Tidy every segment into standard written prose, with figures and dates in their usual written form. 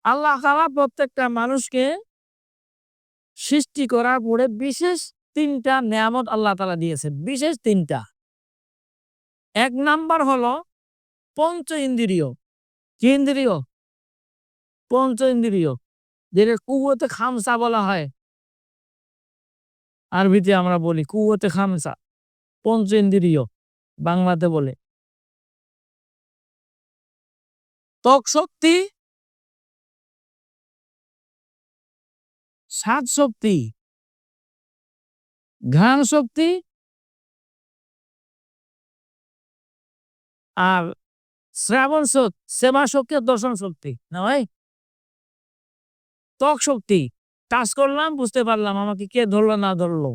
আল্লাহ তাআলা প্রত্যেকটা মানুষকে সৃষ্টি করার পরে বিশেষ ৩ টা নেয়ামত আল্লাহ তাআলা দিয়েছেন। বিশেষ ৩ টা। ১ নাম্বার হলো পঞ্চ ইন্দ্রিয়। কি ইন্দ্রিয়? পঞ্চ ইন্দ্রিয়। যেটা কুওয়াতে খামসা বলা হয়। আরবিতে আমরা বলি কুওয়াতে খামসা। পঞ্চ ইন্দ্রিয় বাংলাতে বলে। ত্বক শক্তি, স্বাদ শক্তি, ঘ্রাণ শক্তি আর সেবা শক্তি আর দর্শন শক্তি। না ভাই? ত্বক শক্তি। টাচ করলাম বুঝতে পারলাম আমাকে কে ধরলো না ধরলো।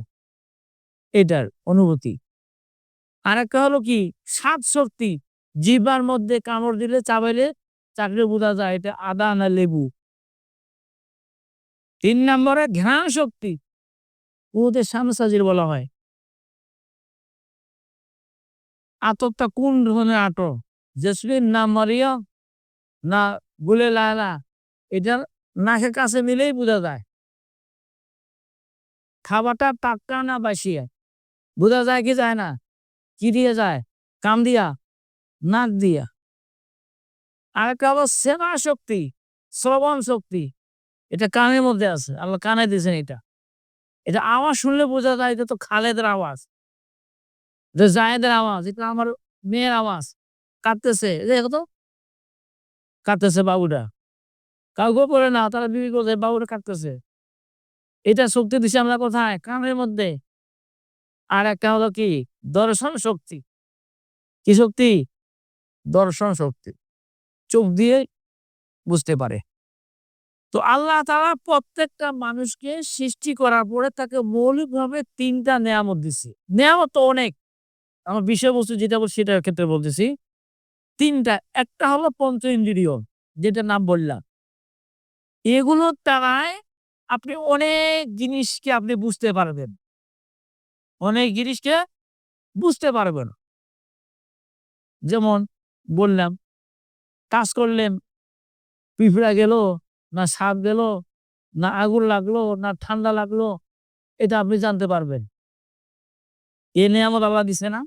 এটার অনুভূতি। আরেকটা হলো কি স্বাদ শক্তি। জিহ্বার মধ্যে কামড় দিলে চাবাইলে চাকরে বোঝা যায় এটা আদা না লেবু। ৩ নম্বরে ঘ্রাণ শক্তি। ওদের শামসাজির বলা হয়। আতরটা কোন ধরনের আতর? জেসমিন না মারিয়া না গুলে লায়লা? এটা নাকের কাছে নিলেই বোঝা যায়। খাবারটা টাটকা না বাসিয়া? বোঝা যায় কি যায় না? কি দিয়ে যায়? কান দিয়া? নাক দিয়া? আরেকটা হলো সেবা শক্তি, শ্রবণ শক্তি। এটা কানের মধ্যে আছে। আল্লাহ কানে দিয়েছেন এটা। এটা আওয়াজ শুনলে বোঝা যায় এটা তো খালেদের আওয়াজ। এটা জায়েদের আওয়াজ। এটা আমার মেয়ের আওয়াজ। কাঁদতেছে। দেখো তো কাঁদতেছে বাবুটা। কাউকে বলে না তারা বিবি করছে বাবুটা কাঁদতেছে। এটা শক্তি দিছি আমরা কোথায়? কানের মধ্যে। আর একটা হলো কি? দর্শন শক্তি। কি শক্তি? দর্শন শক্তি। চোখ দিয়ে বুঝতে পারে। তো আল্লাহ তাআলা প্রত্যেকটা মানুষকে সৃষ্টি করার পরে তাকে মৌলিকভাবে ৩ টা নেয়ামত দিছে। নেয়ামত তো অনেক। আমার বিষয়বস্তু যেটা বলছি সেটার ক্ষেত্রে বলতেছি। ৩ টা। একটা হলো পঞ্চ ইন্দ্রিয় যেটার নাম বললাম। এগুলোর দ্বারায় আপনি অনেক জিনিসকে আপনি বুঝতে পারবেন। অনেক জিনিসকে বুঝতে পারবেন। যেমন বললাম, টাচ করলেন, পিঁপড়া গেল, না সাপ গেল, না আগুন লাগলো, না ঠান্ডা লাগলো, এটা আপনি জানতে পারবেন। এ নেয়ামত আল্লাহ দিছে না?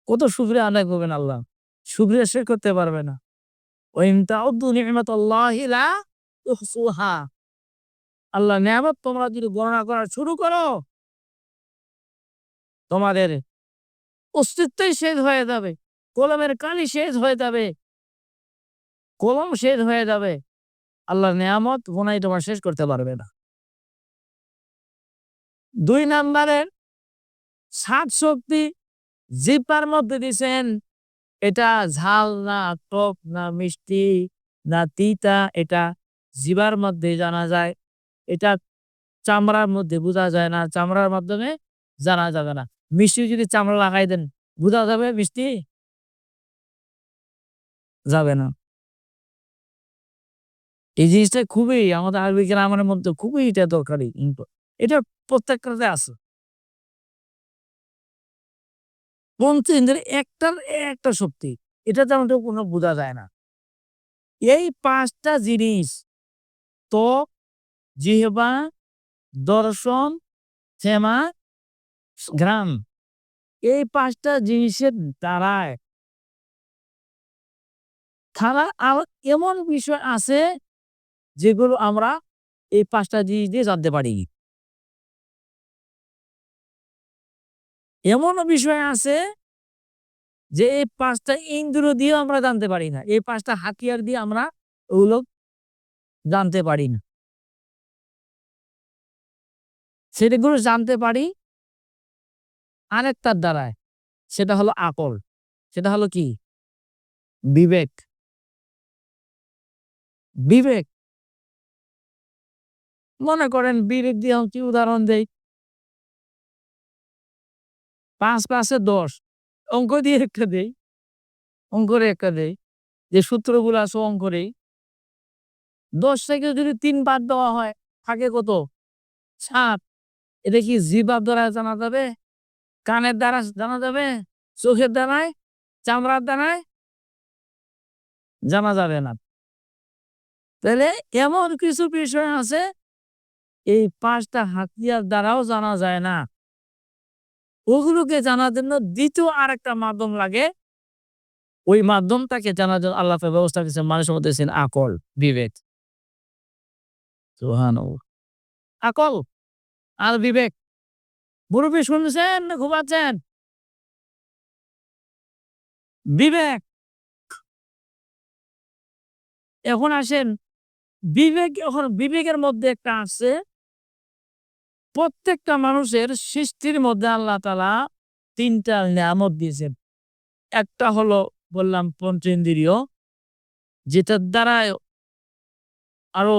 কত শুকরিয়া আদায় করবেন আল্লাহ। শুকরিয়া শেষ করতে পারবে না। ওয়া ইন তাউদ্দু নি'মাতাল্লাহি লা তুহসুহা। আল্লাহর নেয়ামত তোমরা যদি গণনা করা শুরু করো, তোমাদের অস্তিত্বই শেষ হয়ে যাবে। কলমের কালি শেষ হয়ে যাবে। কলম শেষ হয়ে যাবে। আল্লাহর নেয়ামত গোনায় তোমার শেষ করতে পারবে না। ২ নাম্বারের স্বাদ শক্তি জিহ্বার মধ্যে দিছেন। এটা ঝাল না টক না মিষ্টি না তিতা এটা জিহ্বার মধ্যে জানা যায়। এটা চামড়ার মধ্যে বোঝা যায় না। চামড়ার মাধ্যমে জানা যাবে না। মিষ্টি যদি চামড়া লাগাই দেন বোঝা যাবে মিষ্টি? যাবে না। এই জিনিসটা খুবই আমাদের আরবি গ্রামারের মধ্যে খুবই এটা দরকারি। এটা প্রত্যেকটাতে আছে। পঞ্চেন্দ্রিয় একটার একটা শক্তি। এটা তেমন কোনো বোঝা যায় না। এই ৫ টা জিনিস ত্বক, জিহ্বা, দর্শন, সেমা, ঘ্রাণ। এই ৫ টা জিনিসের দ্বারায় ছাড়া আর এমন বিষয় আছে যেগুলো আমরা এই ৫ টা জিনিস দিয়ে জানতে পারি। এমনও বিষয় আছে যে এই ৫ টা ইন্দ্রিয় দিয়েও আমরা জানতে পারি না। এই ৫ টা হাতিয়ার দিয়ে আমরা ওগুলো জানতে পারি না। সেগুলো জানতে পারি আরেকটার দ্বারায়। সেটা হলো আকল। সেটা হলো কি? বিবেক। বিবেক। মনে করেন বিবেক দিয়ে আমি কি উদাহরণ দেই? ৫ ৫ এ ১০ অঙ্ক দিয়ে একটা দেই। অঙ্করে একটা দেই। যে সূত্রগুলো আছে অঙ্করেই। ১০ থেকে যদি ৩ বাদ দেওয়া হয় থাকে কত? ৭। এটা কি জিহ্বার দ্বারা জানা যাবে? কানের দ্বারা জানা যাবে? চোখের দ্বারায়? চামড়ার দ্বারায়? জানা যাবে না। তাহলে এমন কিছু বিষয় আছে এই 5টা হাতিয়ার দ্বারাও জানা যায় না। ওগুলোকে জানার জন্য দ্বিতীয় আরেকটা মাধ্যম লাগে। ওই মাধ্যমটাকে জানার জন্য আল্লাহ পাক ব্যবস্থা করেছেন মানুষের মধ্যে দিয়েছেন আকল, বিবেক। সুবহানাল্লাহ। আকল আর বিবেক। মুরব্বি শুনছেন না ঘুমাচ্ছেন? বিবেক। এখন আসেন বিবেকের মধ্যে একটা আছে, প্রত্যেকটা মানুষের সৃষ্টির মধ্যে আল্লাহ তাআলা ৩ টা নিয়ামত দিয়েছেন। একটা হলো বললাম পঞ্চেন্দ্রিয়, যেটার দ্বারায় আরো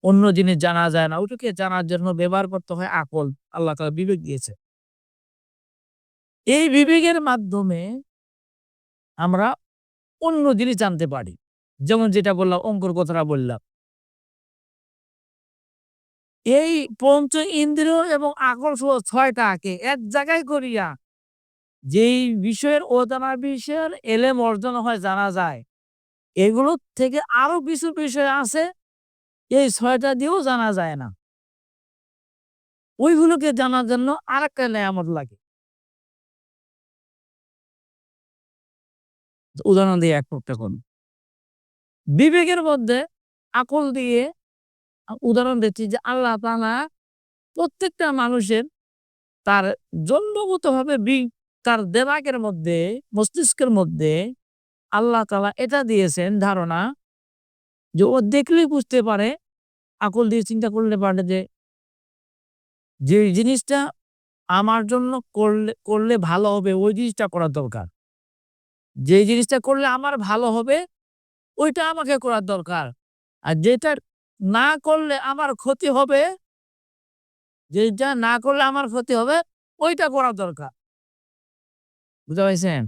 অন্য জিনিস জানা যায় না। ওটাকে জানার জন্য ব্যবহার করতে হয় আকল। আল্লাহ তাআলা বিবেক দিয়েছে। এই বিবেকের মাধ্যমে আমরা অন্য জিনিস জানতে পারি। যেমন যেটা বললাম, অঙ্কর কথাটা বললাম। এই পঞ্চ ইন্দ্রিয় এবং আকল সহ ৬ টাকে এক জায়গায় করিয়া যেই বিষয়ের অজানা বিষয়ের এলেম অর্জন হয়, জানা যায়। এগুলোর থেকে আরো কিছু বিষয় আছে, এই ৬ টা দিয়েও জানা যায় না। ওইগুলোকে জানার জন্য আরেকটা নেয়ামত লাগে। উদাহরণ দিয়ে একটা কোন। বিবেকের মধ্যে আকল দিয়ে উদাহরণ দিচ্ছি যে আল্লাহ তাআলা প্রত্যেকটা মানুষের তার জন্মগতভাবে তার দেমাগের মধ্যে, মস্তিষ্কের মধ্যে আল্লাহ তাআলা এটা দিয়েছেন ধারণা যে ও দেখলেই বুঝতে পারে, আকল দিয়ে চিন্তা করলে পারে যে, যে জিনিসটা আমার জন্য করলে ভালো হবে ওই জিনিসটা করা দরকার। যে জিনিসটা করলে আমার ভালো হবে ওইটা আমাকে করা দরকার। আর যেটা না করলে আমার ক্ষতি হবে, যেটা না করলে আমার ক্ষতি হবে ওইটা করা দরকার। বুঝতে পারছেন?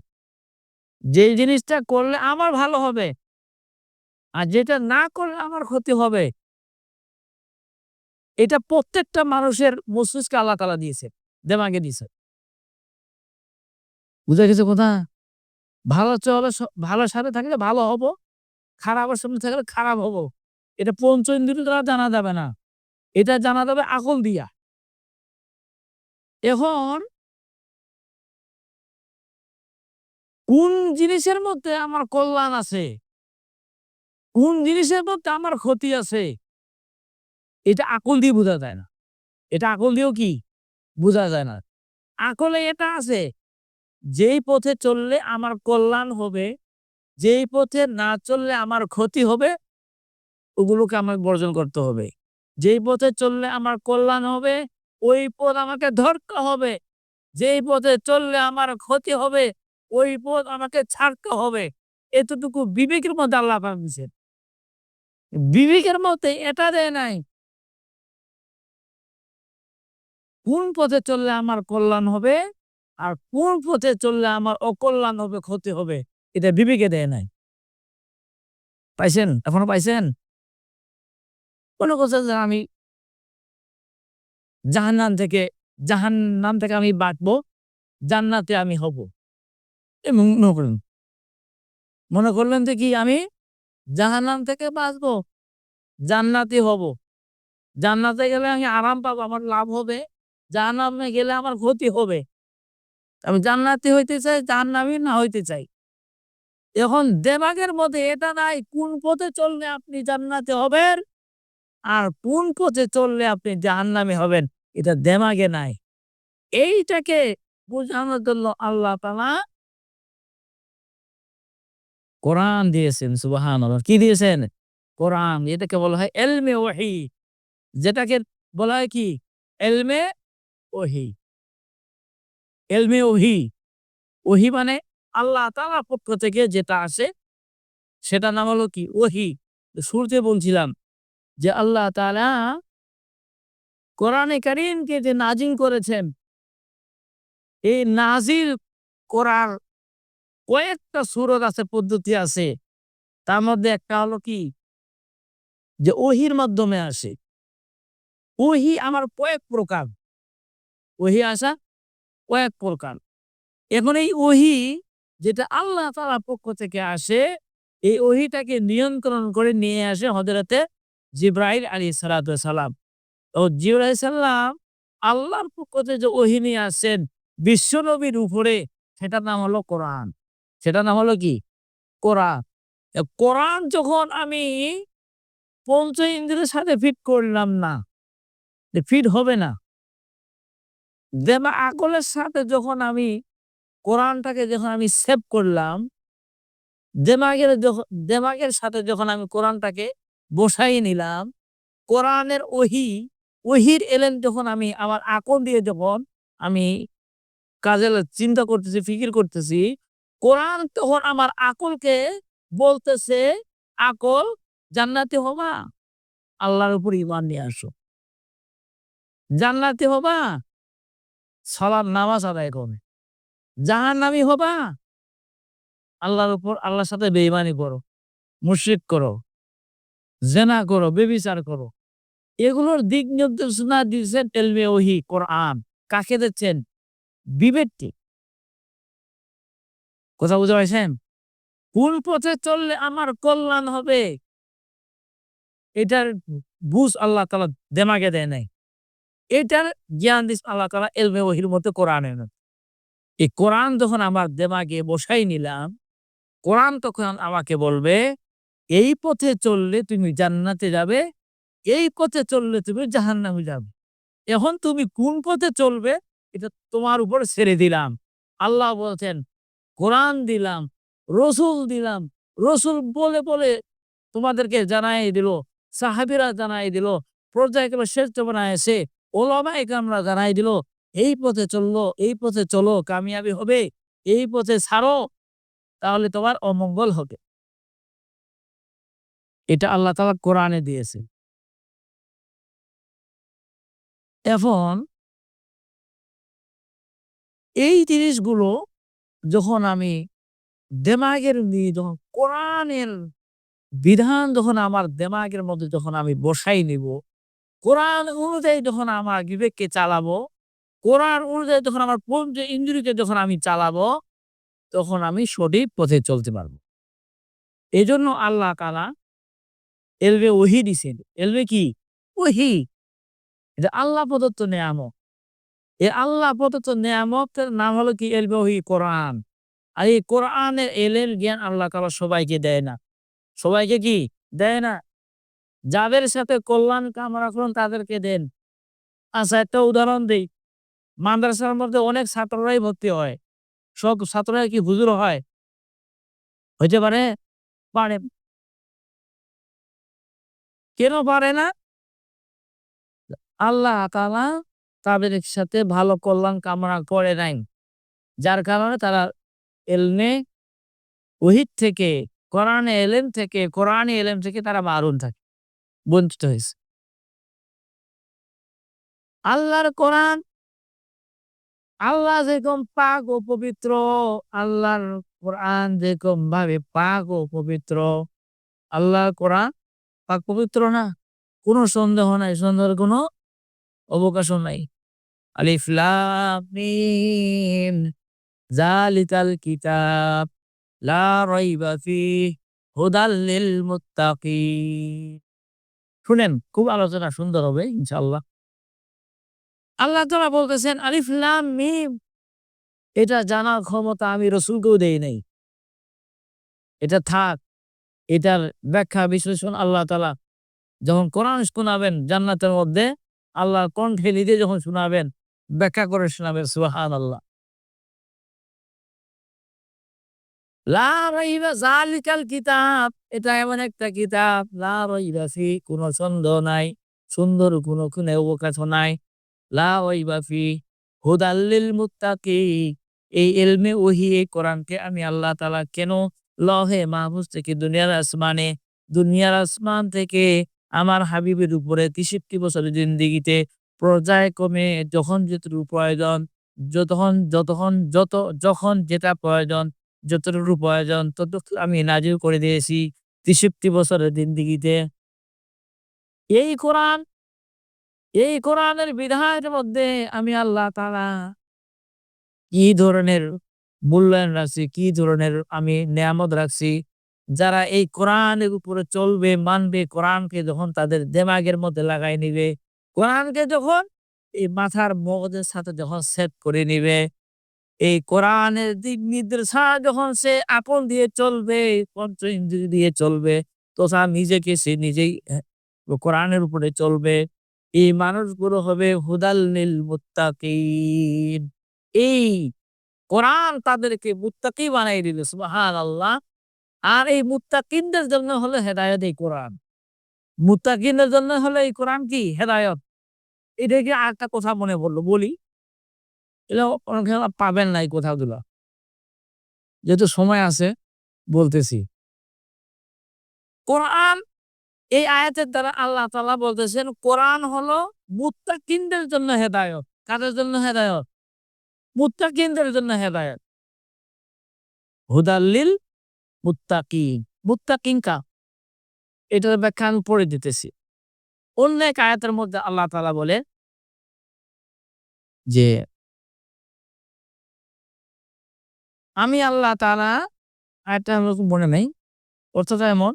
যে জিনিসটা করলে আমার ভালো হবে আর যেটা না করলে আমার ক্ষতি হবে, এটা প্রত্যেকটা মানুষের মস্তিষ্কে আল্লাহ তাআলা দিয়েছে, দেমাগে দিয়েছে। বুঝা গেছে কথা? ভালো চলে ভালোর সাথে থাকলে ভালো হব, খারাপের সামনে থাকলে খারাপ হব। এটা পঞ্চ ইন্দ্রিয় দ্বারা জানা যাবে না। এটা জানা যাবে আকল দিয়া। এখন কোন জিনিসের মধ্যে আমার কল্যাণ আছে, কোন জিনিসের মধ্যে আমার ক্ষতি আছে, এটা আকল দিয়ে বোঝা যায় না। এটা আকল দিয়েও কি বোঝা যায় না। আকলে এটা আছে, যেই পথে চললে আমার কল্যাণ হবে, যেই পথে না চললে আমার ক্ষতি হবে, ওগুলোকে আমাকে বর্জন করতে হবে। যেই পথে চললে আমার কল্যাণ হবে, ওই পথ আমাকে ধরতে হবে। যেই পথে চললে আমার ক্ষতি হবে, ওই পথ আমাকে ছাড়তে হবে। এতটুকু বিবেকের মধ্যে আল্লাহ পাক দিয়েছেন। বিবেকের মধ্যে এটা দেয় নাই, কোন পথে চললে আমার কল্যাণ হবে আর কোন পথে চললে আমার অকল্যাণ হবে, ক্ষতি হবে, এটা বিবেকে দেয় নাই। পাইছেন? এখনো পাইছেন? মনে করছেন যে আমি জাহান্নাম থেকে জাহান্নাম থেকে আমি বাঁচবো, জান্নাতে আমি হব। মনে করলেন, মনে করলেন যে কি আমি জাহান্নাম থেকে বাঁচবো, জান্নাতি হব। জান্নাতে গেলে আমি আরাম পাবো, আমার লাভ হবে। জাহান্নামে গেলে আমার ক্ষতি হবে। আমি জান্নাতি হইতে চাই, জাহান্নামী না হইতে চাই। এখন দেমাগের মধ্যে এটা নাই কোন পথে চললে আপনি জান্নাতে হবেন আর কোন পথে চললে আপনি জাহান্নামে হবেন, এটা দেমাগে নাই। এইটাকে বোঝানোর জন্য আল্লাহ তাআলা কোরআন দিয়েছেন। সুবহানাল্লাহ। কি দিয়েছেন? কোরআন। এটাকে বলা হয় ইলমে ওহী। যেটাকে বলা হয় কি? ইলমে ওহী। ইলমে ওহী। ওহী মানে আল্লাহ তাআলার পক্ষ থেকে যেটা আসে সেটার নাম হলো কি? ওহী। শুরুতে বলছিলাম যে আল্লাহ তাআলা কোরআনে কারীমকে যে নাজিল করেছেন, এই নাজিল করার কয়েকটা সূরত আছে, পদ্ধতি আছে। তার মধ্যে একটা হলো কি? যে ওহীর মাধ্যমে আসে। ওহী আমার কয়েক প্রকার। ওহী আসা কয়েক প্রকার। এখন এই ওহী যেটা আল্লাহ তাআলার পক্ষ থেকে আসে, এই ওহীটাকে নিয়ন্ত্রণ করে নিয়ে আসে হযরতে জিবরাইল আলাইহিস সালাতু ওয়াস সালাম। তো জিবরাইল আলাইহিস সালাম আল্লাহর পক্ষ থেকে যে ওহী নিয়ে আসছেন বিশ্বনবীর উপরে, সেটার নাম হলো কোরআন। সেটার নাম হলো কি? কোরআন। কোরআন যখন আমি পঞ্চ ইন্দ্রিয়ের সাথে ফিট করলাম না, ফিট হবে না। আকলের সাথে যখন আমি কোরআনটাকে যখন আমি সেভ করলাম, দেমাগের সাথে যখন আমি কোরআনটাকে বসাই নিলাম, কোরআনের ওহীর এলেন যখন আমি আমার আকল দিয়ে যখন আমি চিন্তা করতেছি, ফিকির করতেছি, কোরআন তখন আমার আকলকে বলতেছে, আকল জান্নাতি হবা, আল্লাহর উপর ঈমান নিয়ে আসো। জান্নাতি হবা, সালাত নামাজ আদায় করো। জাহান্নামী হবা, আল্লাহর সাথে বেঈমানি করো, মুশরিক করো, জেনা করো, ব্যভিচার করো। এগুলোর দিক নির্দেশনা দিয়েছেন ইলমে ওহী কোরআন। কাকে দিচ্ছেন? বিবেককে। কথা বুঝতে পারছেন? কোন পথে চললে আমার কল্যাণ হবে, এটার বুঝ আল্লাহ তাআলা দেমাগে দেয় নাই। এটার জ্ঞান দিস আল্লাহ তাআলা ইলমে ওহীর মধ্যে কোরআনে। এই কোরআন যখন আমার দেমাগে বসাই নিলাম, কোরআন তখন আমাকে বলবে, এই পথে চললে তুমি জান্নাতে যাবে, এই পথে চললে তুমি জাহান্নামে যাবে। এখন তুমি কোন পথে চলবে এটা তোমার উপর ছেড়ে দিলাম। আল্লাহ বলছেন, কোরআন দিলাম, রসুল দিলাম। রসুল বলে বলে তোমাদেরকে জানাই দিল, সাহাবীরা জানাই দিল, পর্যায়ক্রমে শ্রেষ্ঠ বানাইছে, ওলামায়ে কেরামরা জানাই দিল, এই পথে চললো, এই পথে চলো, কামিয়াবি হবে। এই পথে ছাড়ো, তাহলে তোমার অমঙ্গল হবে। এটা আল্লাহ তাআলা কোরআনে দিয়েছে। এখন এই জিনিসগুলো যখন আমি দেমাগের নিয়ে যখন কোরআনের বিধান যখন আমার দেমাগের মধ্যে যখন আমি বসাই নিব, কোরআন অনুযায়ী যখন আমার বিবেককে চালাবো, কোরআন অনুযায়ী যখন আমার পঞ্চ ইন্দ্রিয়কে যখন আমি চালাবো, তখন আমি সঠিক পথে চলতে পারবো। এজন্য আল্লাহ তাআলা এলবে ওহী দিছেন। এলবে কি? ওহী। এটা আল্লাহ প্রদত্ত নেয়ামত। এই আল্লাহ প্রদত্ত নেয়ামতের নাম হলো কি? এলবে ওহী, কোরআন। আর এই কোরআনের এলের জ্ঞান আল্লাহ তাআলা সবাইকে দেয় না। সবাইকে কি? দেয় না। যাদের সাথে কল্যাণ কামনা করেন তাদেরকে দেন। আচ্ছা, একটা উদাহরণ দেই। মাদ্রাসার মধ্যে অনেক ছাত্ররাই ভর্তি হয়। সব ছাত্ররা কি হুজুর হয়? হইতে পারে? পারে। কেন পারে না? আল্লাহ তাআলা তাদের সাথে ভালো কল্যাণ কামনা করে নাই। যার কারণে তারা এলমে ওহীর থেকে, কোরআনি এলেম থেকে তারা মাহরুম থাকে, বঞ্চিত হয়েছে। আল্লাহর কোরআন, আল্লাহ যেরকম পাক ও পবিত্র, আল্লাহর কোরআন যেরকম ভাবে পাক ও পবিত্র, আল্লাহর কোরআন পাক পবিত্র না? কোনো সন্দেহ নাই, সন্দেহের কোনো অবকাশও নাই। আলিফ লাম মিম যালিকাল কিতাব লা রাইবা ফিহি হুদাল লিল মুত্তাকিন। শুনেন, খুব আলোচনা সুন্দর হবে ইনশাআল্লাহ। আল্লাহ তাআলা বলতেছেন আলিফ লাম মিম, এটা জানার ক্ষমতা আমি রাসূলকেও দেই নাই। এটা থাক। এটার ব্যাখ্যা বিশ্লেষণ আল্লাহ তাআলা যখন কোরআন শোনাবেন জান্নাতের মধ্যে, আল্লাহর কণ্ঠে নিজে যখন শোনাবেন, ব্যাখ্যা করে শোনাবেন, সুবহানাল্লাহ। লা রাইবা যালিকাল কিতাব, এটা এমন একটা কিতাব, লা রাইবা ফি, কোন সন্দেহ নাই, সুন্দর কোনো অবকাশ নাই। লা রাইবা ফি হুদাল লিল মুত্তাকিন। এই ইলমে ওহী, এই কোরআনকে আমি আল্লাহ তাআলা কেন লহে মাহফুজ থেকে দুনিয়ার আসমান থেকে আমার হাবিবের উপরে ৬৩ বছরের জিন্দেগিতে পর্যায়ক্রমে যখন যতটুকু প্রয়োজন, যখন যেটা প্রয়োজন, যতটুকু প্রয়োজন ততটুকু আমি নাজিল করে দিয়েছি ৬৩ বছরের জিন্দেগিতে। এই কোরআন, এই কোরআনের বিধানের মধ্যে আমি আল্লাহ তাআলা কি ধরনের মূল্যায়ন রাখছি, কি ধরনের আমি নেয়ামত রাখছি, যারা এই কোরআনের উপরে চলবে, মানবে, কোরআনকে যখন তাদের দেমাগের মধ্যে লাগাই নিবে, কোরআনকে যখন এই মাথার মগজের সাথে যখন সেট করে নিবে, এই কোরআনের দিক নির্দেশনা যখন সে আপন দিয়ে চলবে, পঞ্চ ইন্দ্রিয় দিয়ে চলবে, তথা নিজেকে সে নিজেই কোরআনের উপরে চলবে। এই মানুষগুলো হবে হুদাল্লিল মুত্তাকিন। এই কোরআন তাদেরকে মুত্তাকি বানাই দিল। সুবহানাল্লাহ। আর এই মুত্তাকিনদের জন্য হলো হেদায়েত এই কোরআন। মুত্তাকিনদের জন্য হলো এই কোরআন কি? হেদায়েত। এটা কি আরেকটা কথা মনে পড়লো বলি। এটা অনেকে পাবেন না এই কথাগুলা। যেহেতু সময় আছে বলতেছি। কোরআন এই আয়াতের দ্বারা আল্লাহ তাআলা বলতেছেন কোরআন হলো মুত্তাকিনদের জন্য হেদায়েত। কাদের জন্য হেদায়েত? মুত্তাকিনদের জন্য হেদায়েত। হুদাল্লিল মুত্তাকিন। মুত্তাকিন কা? এটার ব্যাখ্যা আমি পড়ে দিতেছি। অন্য এক আয়াতের মধ্যে আল্লাহ তাআলা বলে যে আমি আল্লাহ তাআলা আয়াতটা আমার মনে নাই। অর্থটা এমন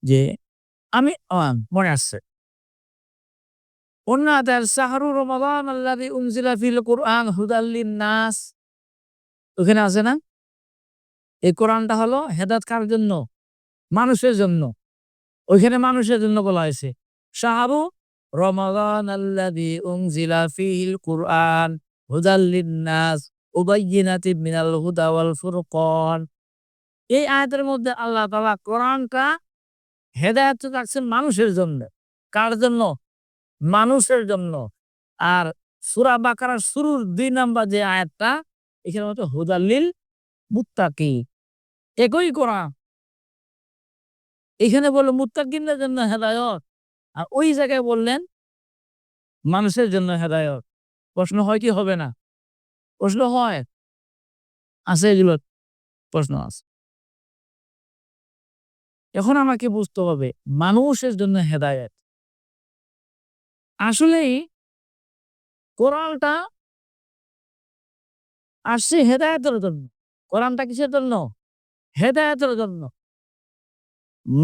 যে আমি মনে আসছে। অন্য আয়াতে শাহরু রমাদান আল্লাযী উনজিলা ফিল কুরআন হুদাল লিন-নাস। ওখানে আছে না? এই কোরআনটা হলো হেদায়েত কার জন্য? মানুষের জন্য। ওইখানে মানুষের জন্য বলা হয়েছে। শাহরু রমাদান আল্লাযী উনজিলা ফিহিল কুরআন হুদাল লিন-নাস ওয়াবায়্যিনাতিম মিনাল হুদা ওয়াল ফুরকান। এই আয়াতের মধ্যে আল্লাহ তাআলা কোরআনটা হেদায়েত রাখছেন মানুষের জন্য। কার জন্য? মানুষের জন্য। আর সূরা বাকারার শুরুর ২ নাম্বার যে আয়াতটা এখানে হচ্ছে হুদাল্লিল মুত্তাকিন। একই কোরআন। এখানে বলল মুত্তাকিনদের জন্য হেদায়েত। আর ওই জায়গায় বললেন মানুষের জন্য হেদায়েত। প্রশ্ন হয় কি হবে না? প্রশ্ন হয়। আছে এগুলো প্রশ্ন আছে। এখন আমাকে বুঝতে হবে মানুষের জন্য হেদায়েত। আসলেই কোরআনটা আসছে হেদায়েতের জন্য। কোরআনটা কিসের জন্য? হেদায়েতের জন্য।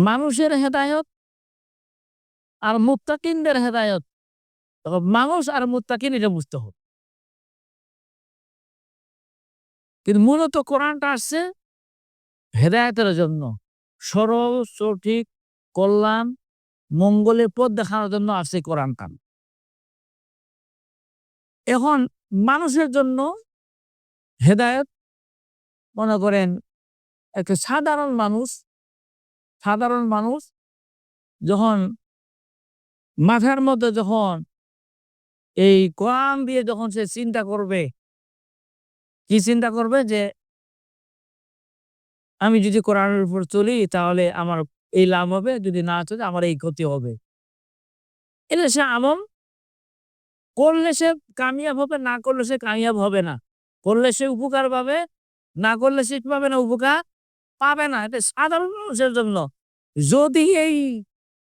মানুষের হেদায়েত আর মুত্তাকিনদের হেদায়েত। তখন মানুষ আর মুত্তাকিন এটা বুঝতে হবে। কিন্তু মূলত কোরআনটা আসছে হেদায়েতের জন্য। সরল, সঠিক, কল্যাণ, মঙ্গলের পথ দেখানোর জন্য আসছে কোরআনটা। এখন মানুষের জন্য হেদায়েত মনে করেন একটা সাধারণ মানুষ যখন মাথার মধ্যে যখন এই কোরআন দিয়ে যখন সে চিন্তা করবে, কি চিন্তা করবে যে আমি যদি কোরআনের উপর চলি তাহলে আমার এই লাভ হবে, যদি না চলি আমার এই ক্ষতি হবে। এটা সে আমল করলে সে কামিয়াব হবে, না করলে সে কামিয়াব হবে না। করলে সে উপকার পাবে, না করলে সে কি পাবে না? উপকার পাবে না। এটা সাধারণ মানুষের জন্য। যদি এই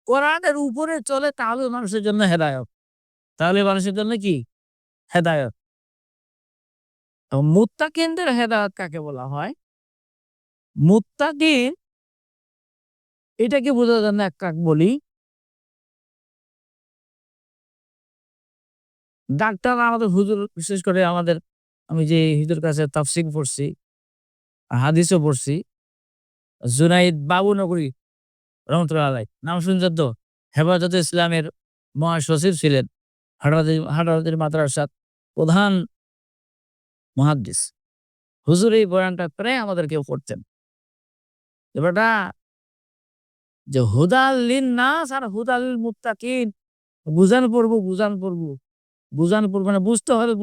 কোরআনের উপরে চলে তাহলে মানুষের জন্য হেদায়েত। তাহলে মানুষের জন্য কি? হেদায়েত। মুত্তাকিনদের হেদায়েত কাকে বলা হয়? মুত্তাকিন এটাকে বোঝার জন্য একটা বলি। ডাক্তার আমাদের হুজুর বিশেষ করে আমাদের আমি যে হুজুর কাছে তাফসীর পড়ছি, হাদিসও পড়ছি। জুনাইদ বাবুনগরী রহমতুল্লাহ আলাইহ। নাম শুনছেন তো? হেফাজতে ইসলামের মহাসচিব ছিলেন। হাটাজারি মাদ্রাসার প্রধান মুহাদ্দিস। হুজুর এই বয়ানটা প্রায় আমাদেরকে করতেন। যে বেটা যে হুদাল লিন-নাস আর হুদাল লিল মুত্তাকিন বুঝান পড়বো মানে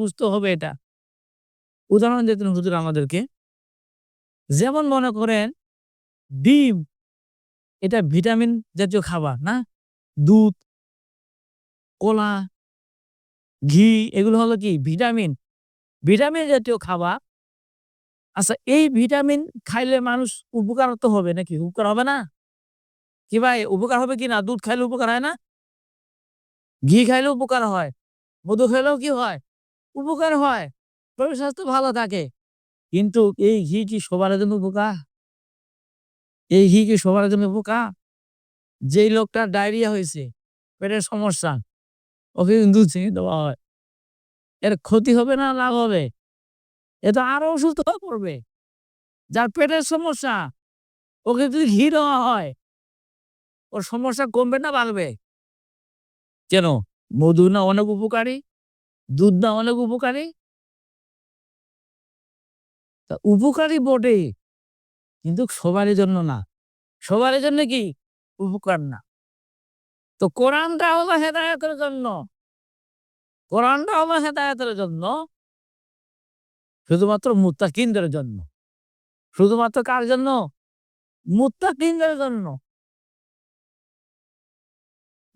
বুঝতে হবে এটা। উদাহরণ দিতেন হুজুর আমাদেরকে। যেমন মনে করেন ডিম এটা ভিটামিন জাতীয় খাবার না? দুধ, কলা, ঘি এগুলো হলো কি? ভিটামিন। ভিটামিন জাতীয় খাবার। আচ্ছা এই ভিটামিন খাইলে মানুষ উপকার তো হবে নাকি? উপকার হবে না? কি ভাই উপকার হবে কি না? দুধ খাইলে উপকার হয় না? ঘি খাইলেও উপকার হয়। মধু খেলেও কি হয়? উপকার হয়। শরীর স্বাস্থ্য ভালো থাকে। কিন্তু এই ঘি কি সবার জন্য উপকার? এই ঘি কি সবার জন্য উপকার? যেই লোকটার ডায়রিয়া হয়েছে, পেটের সমস্যা, ওকে কিন্তু চিনি দেওয়া হয়। এর ক্ষতি হবে না লাভ হবে? এ তো আরো অসুস্থ হয়ে পড়বে। যার পেটের সমস্যা, ওকে যদি ঘি দেওয়া হয়, ওর সমস্যা কমবে না বাড়বে? কেন? মধু না অনেক উপকারী? দুধ না অনেক উপকারী? তা উপকারী বটে, কিন্তু সবারই জন্য না। সবারই জন্য কি? উপকার না। তো কোরআনটা হলো হেদায়েতের জন্য। কোরআনটা হলো হেদায়েতের জন্য, শুধুমাত্র মুত্তাকিনদের জন্য। শুধুমাত্র কার জন্য? মুত্তাকিনদের জন্য।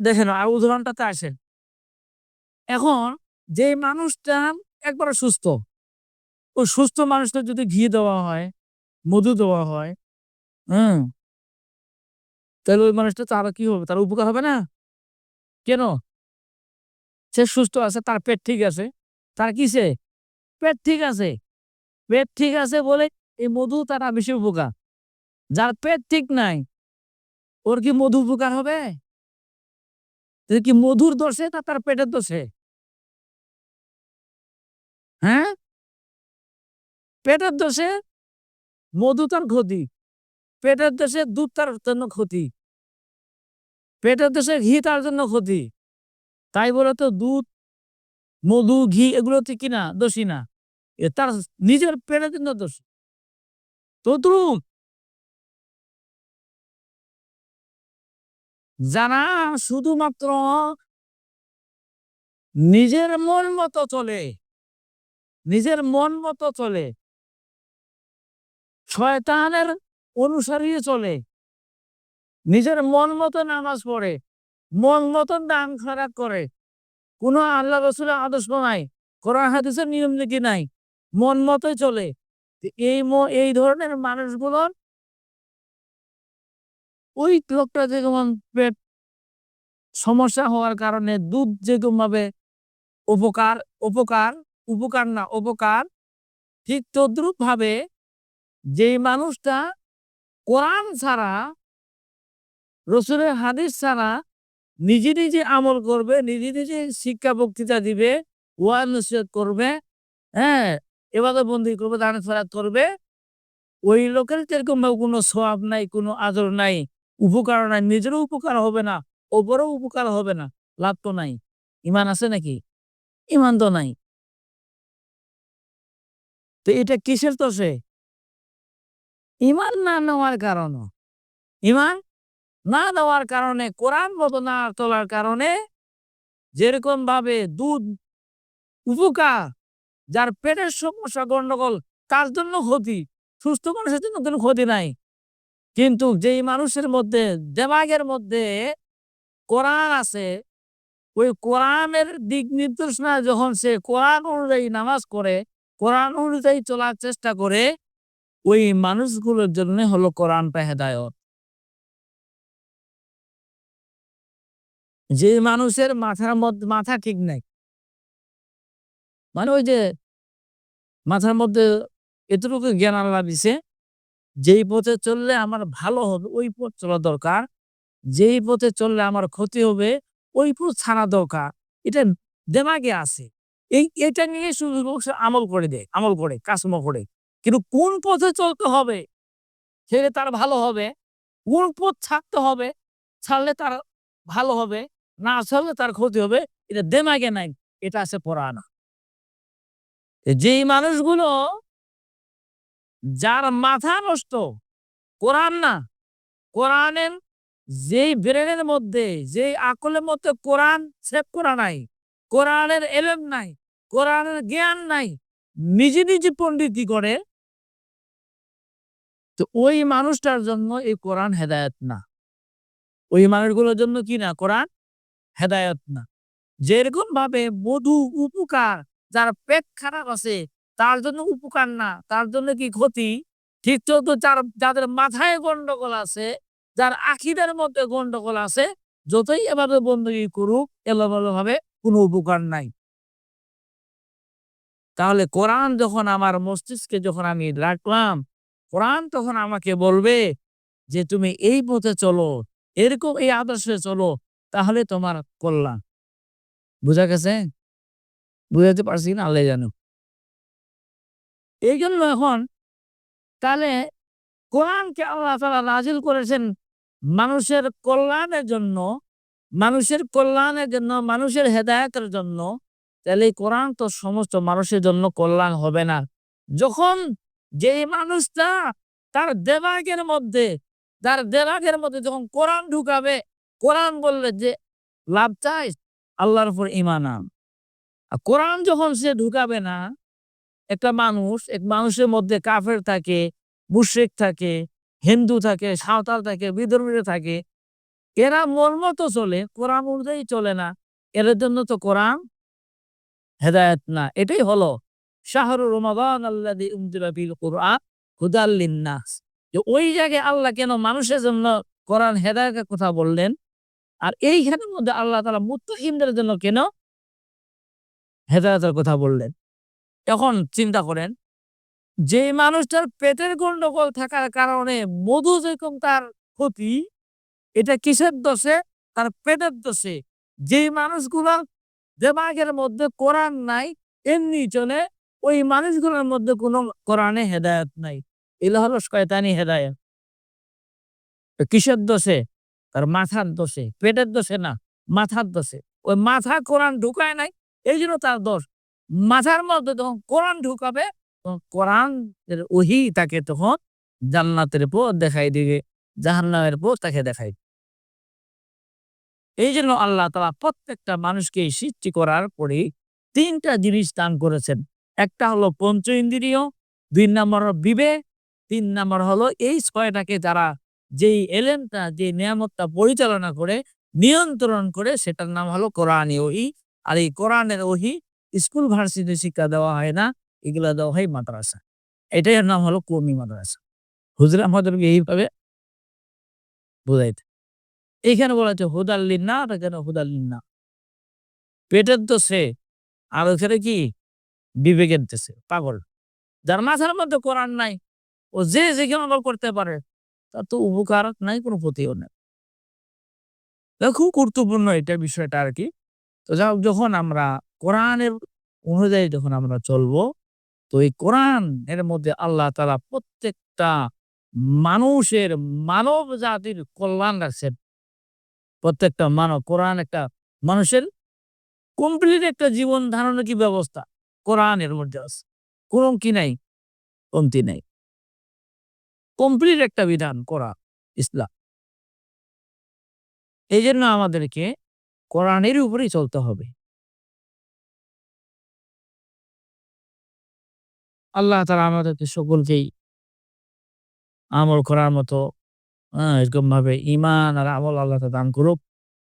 দেখেন আর উদাহরণটাতে আসেন। এখন যে মানুষটা একবারে সুস্থ, ওই সুস্থ মানুষটা যদি ঘি দেওয়া হয়, মধু দেওয়া হয়, হুম? তাহলে ওই মানুষটা তার কি হবে? তার উপকার হবে না? কেন? সে সুস্থ আছে, তার পেট ঠিক আছে। তার কিসে? পেট ঠিক আছে। পেট ঠিক আছে বলে এই মধু তার বেশি উপকার। যার পেট ঠিক নাই, ওর কি মধু উপকার হবে? এটা কি মধুর দোষে না তার পেটের দোষে? হ্যাঁ? পেটের দোষে মধু তার ক্ষতি। পেটের দোষে দুধ তার জন্য ক্ষতি। পেটের দোষে ঘি তার জন্য ক্ষতি। তাই বলে তো দুধ, মধু, ঘি এগুলোতে কি না? দোষী না। এ তার নিজের পেটের জন্য দোষী। তদ্রূপ যারা শুধুমাত্র নিজের মন মতো চলে, নিজের মন মতো চলে, শয়তানের অনুসারী চলে, নিজের মন মতো নামাজ পড়ে, মন মতো দান খয়রাত করে, কোনো আল্লাহ রাসূলের আদর্শ নাই, কোরআন হাদিসের নিয়ম নীতি নাই, মন মতোই চলে। তো এই ধরনের মানুষগুলোর ওই লোকটা যেমন পেট সমস্যা হওয়ার কারণে দুধ যেরকমভাবে উপকার, উপকার, উপকার না উপকার, ঠিক তদ্রূপভাবে যেই মানুষটা কোরআন ছাড়া, রসুলের হাদিস ছাড়া নিজে, নিজে আমল করবে, নিজে, নিজে শিক্ষা বক্তৃতা দিবে, ওয়াজ নসিহত করবে, হ্যাঁ? ইবাদত বন্দেগী করবে, দান খয়রাত করবে, ওই লোকের যেরকমভাবে কোনো সওয়াব নাই, কোনো আজর নাই, উপকার নাই, নিজেরও উপকার হবে না, অপরেও উপকার হবে না, লাভ তো নাই। ঈমান আছে নাকি? ঈমান তো নাই। তো এটা কিসের দোষে? ঈমান না নেওয়ার কারণে। ঈমান না দেওয়ার কারণে, কোরআন মতো না চলার কারণে যেরকমভাবে দুধ উপকার, যার পেটের সমস্যা গন্ডগোল তার জন্য ক্ষতি, সুস্থ মানুষের জন্য কোনো ক্ষতি নাই। কিন্তু যেই মানুষের মধ্যে দেমাগের মধ্যে কোরআন আছে, ওই কোরআনের দিক নির্দেশনা যখন সে কোরআন অনুযায়ী নামাজ করে, কোরআন অনুযায়ী চলার চেষ্টা করে, ওই মানুষগুলোর জন্য হলো কোরআনটা হেদায়ত। যে মানুষের মাথার মধ্যে মাথা ঠিক নাই, মানে ওই যে মাথার মধ্যে এতটুকু জ্ঞান আল্লাহ দিছে, যেই পথে চললে আমার ভালো হবে ওই পথ চলা দরকার, যেই পথে চললে আমার ক্ষতি হবে ওই পথ ছাড়া দরকার। এটা দেমাগে আছে। এটা নিয়ে শুধু লোক সে আমল করে দেয়, আমল করে, কাজকর্ম করে। কিন্তু কোন পথে চলতে হবে সেটা তার ভালো হবে, কোন পথ ছাড়তে হবে, ছাড়লে তার ভালো হবে, না ছাড়লে তার ক্ষতি হবে, এটা দেমাগে নাই, এটা আছে কোরআনে। যেই মানুষগুলো যার মাথা নষ্ট, কোরআন না, কোরআনের যেই ব্রেনের মধ্যে, যেই আকলের মধ্যে কোরআন সেভ করা নাই, কোরআনের এলেম নাই, কোরআনের জ্ঞান নাই, নিজে, নিজে পণ্ডিতি করে, তো ওই মানুষটার জন্য এই কোরআন হেদায়েত না। ওই মানুষগুলোর জন্য কি না? কোরআন হেদায়েত না। যেরকমভাবে মধু উপকার, যার পেট খারাপ আছে তার জন্য উপকার না, তার জন্য কি ক্ষতি? ঠিক তো যাদের মাথায় গন্ডগোল আছে, যার আকীদার মধ্যে গন্ডগোল আছে, যতই ইবাদত বন্দেগী করুক এলোমেলোভাবে কোনো উপকার নাই। তাহলে কোরআন যখন আমার মস্তিষ্কে যখন আমি রাখলাম, কোরআন তখন আমাকে বলবে যে তুমি এই পথে চলো, এরকম এই আদর্শে চলো, তাহলে তোমার কল্যাণ। বুঝা গেছে? বুঝাতে পারছি না? আল্লাহ জানো। এই জন্য এখন তাহলে কোরআনকে আল্লাহ তাআলা নাজিল করেছেন মানুষের কল্যাণের জন্য, মানুষের কল্যাণের জন্য, মানুষের হেদায়েতের জন্য। তাহলে এই কোরআন তো সমস্ত মানুষের জন্য কল্যাণ হবে না। যখন যেই মানুষটা তার দেমাগের মধ্যে যখন কোরআন ঢুকাবে, কোরআন বললে যে লাভ চাস আল্লাহর উপর ঈমান আন। আর কোরআন যখন সে ঢুকাবে না, একটা মানুষ, এক মানুষের মধ্যে কাফের থাকে, মুশরিক থাকে, হিন্দু থাকে, সাঁওতাল থাকে, বিধর্মীরা থাকে। এরা মন মতো চলে, কোরআন অনুযায়ী চলে না। এদের জন্য তো কোরআন হেদায়েত না। এটাই হলো শাহরু রমাদান আল্লাযী উনজিলা ফিল কুরআন হুদাল লিন-নাস। যে ওই জায়গায় আল্লাহ কেন মানুষের জন্য কোরআন হেদায়েতের কথা বললেন, আর এইখানের মধ্যে আল্লাহ তাআলা মুত্তাকিনদের জন্য কেন হেদায়েতের কথা বললেন? এখন চিন্তা করেন, যে মানুষটার পেটের গন্ডগোল থাকার কারণে মধু যেরকম তার ক্ষতি, এটা কিসের দোষে? তার পেটের দোষে। যেই মানুষগুলোর দেমাগের মধ্যে কোরআন নাই, এমনি চলে, ওই মানুষগুলোর মধ্যে কোনো কোরআনে হেদায়েত নাই। এগুলো হলো শয়তানি হেদায়েত। কিসের দোষে? তার মাথার দোষে, পেটের দোষে না, মাথার দোষে। ওই মাথায় কোরআন ঢুকায় নাই, এইজন্য তার দোষ। মাথার মধ্যে যখন কোরআন ঢুকাবে, তখন কোরআন এর ওহী তাকে তখন জান্নাতের পথ দেখাই দিবে, জাহান্নামের পথ তাকে দেখাই। এইজন্য আল্লাহ তাআলা প্রত্যেকটা মানুষকে সৃষ্টি করার পরে ৩ টা জিনিস দান করেছেন। একটা হলো পঞ্চ ইন্দ্রিয়, ২ নাম্বার হলো বিবেক, ৩ নাম্বার হলো এই ৬ টাকে যারা যেই এলেমটা, যে নিয়ামতটা পরিচালনা করে, নিয়ন্ত্রণ করে, সেটার নাম হলো কোরআনী ওহী। আর এই কোরআনের ওহী স্কুল ভার্সিটি শিক্ষা দেওয়া হয় না, এগুলা দেওয়া হয় মাদ্রাসা। এটাই এর নাম হলো কওমি মাদ্রাসা। হুজুর আমাদেরকে এইভাবে বুঝাইতেন। এইখানে বলা হচ্ছে হুদাল লিন-নাস, এখানে হুদাল লিন-নাস। পেটের দোষে, আর ওখানে কি বিবেকের দোষে পাগল। যার মাথার মধ্যে কোরআন নাই, ও যে যেখানে আমল করতে পারে, তার তো উপকার নাই, কোনো ক্ষতিও নাই। খুব গুরুত্বপূর্ণ এটা বিষয়টা আরকি। তো যাই হোক, যখন আমরা কোরআনের অনুযায়ী যখন আমরা চলবো, তো এই কোরআন এর মধ্যে আল্লাহ তাআলা প্রত্যেকটা মানুষের, মানব জাতির কল্যাণ রাখছেন। প্রত্যেকটা মানব, কোরআন একটা মানুষের কমপ্লিট একটা জীবন ধারণের কি ব্যবস্থা কোরআনের মধ্যে আছে। কোন কি নাই? কমতি নাই। কমপ্লিট একটা বিধান কোরআন, ইসলাম। এইজন্য আমাদেরকে কোরআনের উপরেই চলতে হবে। আল্লাহ তাআলা আমাদেরকে সকলকেই আমল করার মতো এরকমভাবে ঈমান আর আমল আল্লাহ তাআলা দান করুক।